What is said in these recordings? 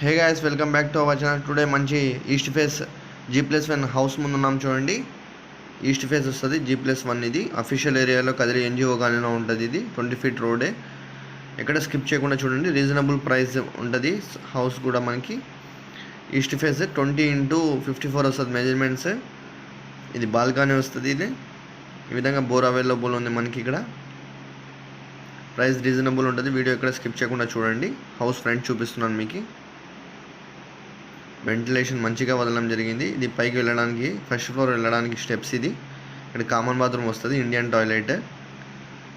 Hey guys, welcome back to our channel. Today మంచి east face G+1 house ముందు ఉన్నాం చూడండి. ఈస్ట్ ఫేస్ వస్తుంది G+1. ఇది అఫీషియల్ ఏరియాలో కదిరి NGO గాలిలో ఉంటుంది. ఇది 20 feet రోడే. ఎక్కడ స్కిప్ చేయకుండా చూడండి. రీజనబుల్ ప్రైస్ ఉంటుంది. హౌస్ కూడా మనకి ఈస్ట్ ఫేస్ 20x54 వస్తుంది మెజర్మెంట్స్. ఇది బాల్కనీ వస్తుంది. ఇది ఈ విధంగా బోర్ అవైలబుల్ ఉంది మనకి. ఇక్కడ ప్రైస్ రీజనబుల్ ఉంటుంది. వీడియో ఎక్కడ స్కిప్ చేయకుండా చూడండి. హౌస్ ఫ్రంట్ చూపిస్తున్నాను మీకు. వెంటిలేషన్ మంచిగా వదలడం జరిగింది. ఇది పైకి వెళ్ళడానికి ఫస్ట్ ఫ్లోర్ వెళ్ళడానికి స్టెప్స్. ఇది ఇక్కడ కామన్ బాత్రూమ్ వస్తుంది, ఇండియన్ టాయిలెట్.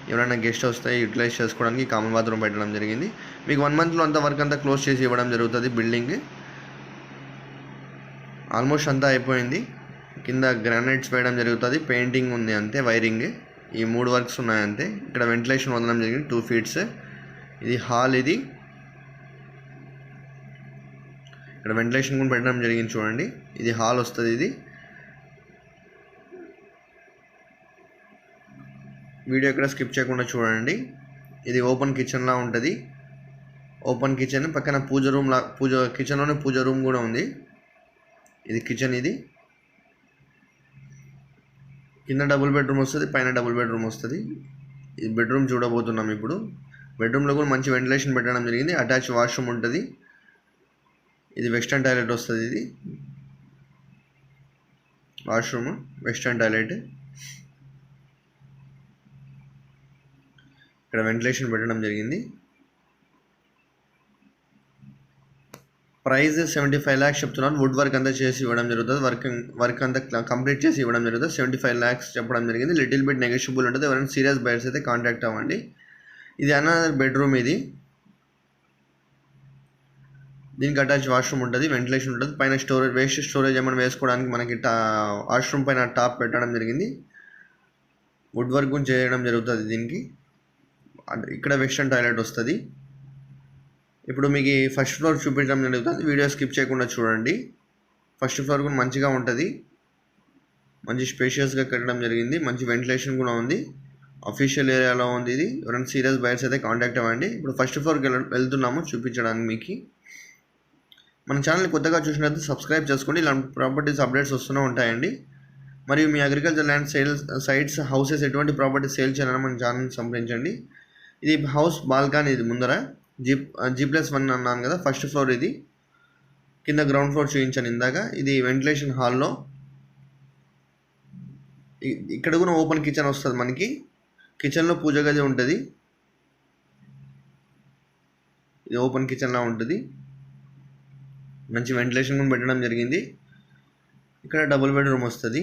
ఎవరైనా గెస్ట్ వస్తే యూటిలైజ్ చేసుకోవడానికి కామన్ బాత్రూమ్ పెట్టడం జరిగింది. మీకు 1 monthలో అంత వర్క్ అంతా క్లోజ్ చేసి ఇవ్వడం జరుగుతుంది. బిల్డింగ్ ఆల్మోస్ట్ అంతా అయిపోయింది. కింద గ్రానైట్స్ వేయడం జరుగుతుంది, పెయింటింగ్ ఉంది అంతే, వైరింగ్ ఈ 3 వర్క్స్ ఉన్నాయి అంతే. ఇక్కడ వెంటిలేషన్ వదలడం జరిగింది 2 feet. ఇది హాల్. ఇది ఇక్కడ వెంటిలేషన్ కూడా పెట్టడం జరిగింది చూడండి. ఇది హాల్ వస్తుంది. ఇది వీడియో ఎక్కడ స్కిప్ చేయకుండా చూడండి. ఇది ఓపెన్ కిచెన్లా ఉంటుంది. ఓపెన్ కిచెన్ పక్కన పూజ రూమ్ కిచెన్లోనే పూజ రూమ్ కూడా ఉంది. ఇది కిచెన్. ఇది కింద డబుల్ బెడ్రూమ్ వస్తుంది, పైన డబుల్ బెడ్రూమ్ వస్తుంది. ఇది బెడ్రూమ్ చూడబోతున్నాం ఇప్పుడు. బెడ్రూమ్లో కూడా మంచి వెంటిలేషన్ పెట్టడం జరిగింది. అటాచ్ వాష్రూమ్ ఉంటుంది. ఇది వెస్టర్న్ టాయిలెట్ వస్తుంది. ఇది వాష్రూమ్, వెస్టర్న్ టాయిలెట్. ఇక్కడ వెంటిలేషన్ పెట్టడం జరిగింది. ప్రైస్ 75 lakhs చెప్తున్నాను. వుడ్ వర్క్ అంతా చేసి ఇవ్వడం జరుగుతుంది. వర్క్ అంతా కంప్లీట్ చేసి ఇవ్వడం జరుగుతుంది. 75 lakhs చెప్పడం జరిగింది. లిటిల్ బిట్ నెగోషియబుల్ ఉంటుంది. ఎవరైనా సీరియస్ బయర్స్ అయితే కాంటాక్ట్ అవ్వండి. ఇది అనదర్ బెడ్రూమ్. ఇది దీనికి అటాచ్ వాష్రూమ్ ఉంటుంది, వెంటిలేషన్ ఉంటుంది. పైన స్టోరేజ్, వేస్ట్ స్టోరేజ్ ఏమైనా వేసుకోవడానికి మనకి వాష్రూమ్ పైన టాప్ పెట్టడం జరిగింది. వుడ్ వర్క్ కూడా చేయడం జరుగుతుంది దీనికి. ఇక్కడ వెస్టర్న్ టాయిలెట్ వస్తుంది. ఇప్పుడు మీకు ఫస్ట్ ఫ్లోర్ చూపించడం జరుగుతుంది. వీడియో స్కిప్ చేయకుండా చూడండి. ఫస్ట్ ఫ్లోర్ కూడా మంచిగా ఉంటుంది. మంచి స్పేషియస్గా కట్టడం జరిగింది. మంచి వెంటిలేషన్ కూడా ఉంది. అఫీషియల్ ఏరియాలో ఉంది. ఇది ఎవరైనా సీరియస్ బయర్స్ అయితే కాంటాక్ట్ అవ్వండి. ఇప్పుడు ఫస్ట్ ఫ్లోర్కి వెళ్తున్నాము చూపించడానికి మీకు. మన ఛానల్ కొత్తగా చూసినట్టు సబ్స్క్రైబ్ చేసుకోండి. ఇలాంటి ప్రాపర్టీస్ అప్డేట్స్ వస్తూనే ఉంటాయండి. మరియు మీ అగ్రికల్చర్ ల్యాండ్ సైట్స్, హౌసెస్ ఎటువంటి ప్రాపర్టీ సేల్ చేయాలని మన ఛానల్ని సంప్రదించండి. ఇది హౌస్ బాల్కనీ. ఇది ముందర G+1 అన్నాను కదా, ఫస్ట్ ఫ్లోర్. ఇది కింద గ్రౌండ్ ఫ్లోర్ చూపించాను ఇందాక. ఇది వెంటిలేషన్ హాల్లో. ఇక్కడ కూడా ఓపెన్ కిచెన్ వస్తుంది మనకి. కిచెన్లో పూజ గది ఉంటుంది. ఇది ఓపెన్ కిచెన్లా ఉంటుంది. మంచి వెంటిలేషన్ కూడా పెట్టడం జరిగింది. ఇక్కడ డబుల్ బెడ్రూమ్ వస్తుంది.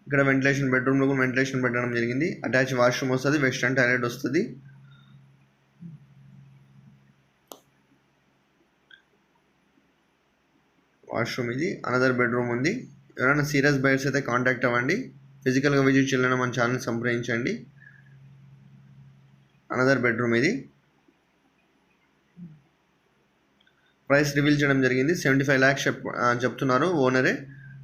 ఇక్కడ వెంటిలేషన్, బెడ్రూమ్లో కూడా వెంటిలేషన్ పెట్టడం జరిగింది. అటాచ్ వాష్రూమ్ వస్తుంది, వెస్టర్న్ టాయిలెట్ వస్తుంది. వాష్రూమ్. ఇది అనదర్ బెడ్రూమ్ ఉంది. ఎవరైనా సీరియస్ బయర్స్ అయితే కాంటాక్ట్ అవ్వండి. ఫిజికల్గా విజిట్ చేయాలన్నా మన ఛానల్ సంప్రదించండి. Another bedroom. ఇది ప్రైస్ రివీల్ చేయడం జరిగింది. 75 lakhs చెప్తున్నారు ఓనరే.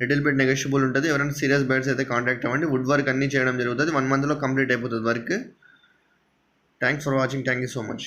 లిటిల్ బిట్ నెగోషియబుల్ ఉంటుంది. ఎవరైనా సీరియస్ బయర్స్ అయితే కాంటాక్ట్ అవ్వండి. వుడ్ వర్క్ అన్నీ చేయడం జరుగుతుంది. 1 monthలో కంప్లీట్ అయిపోతుంది work. Thanks for watching. Thank you so much.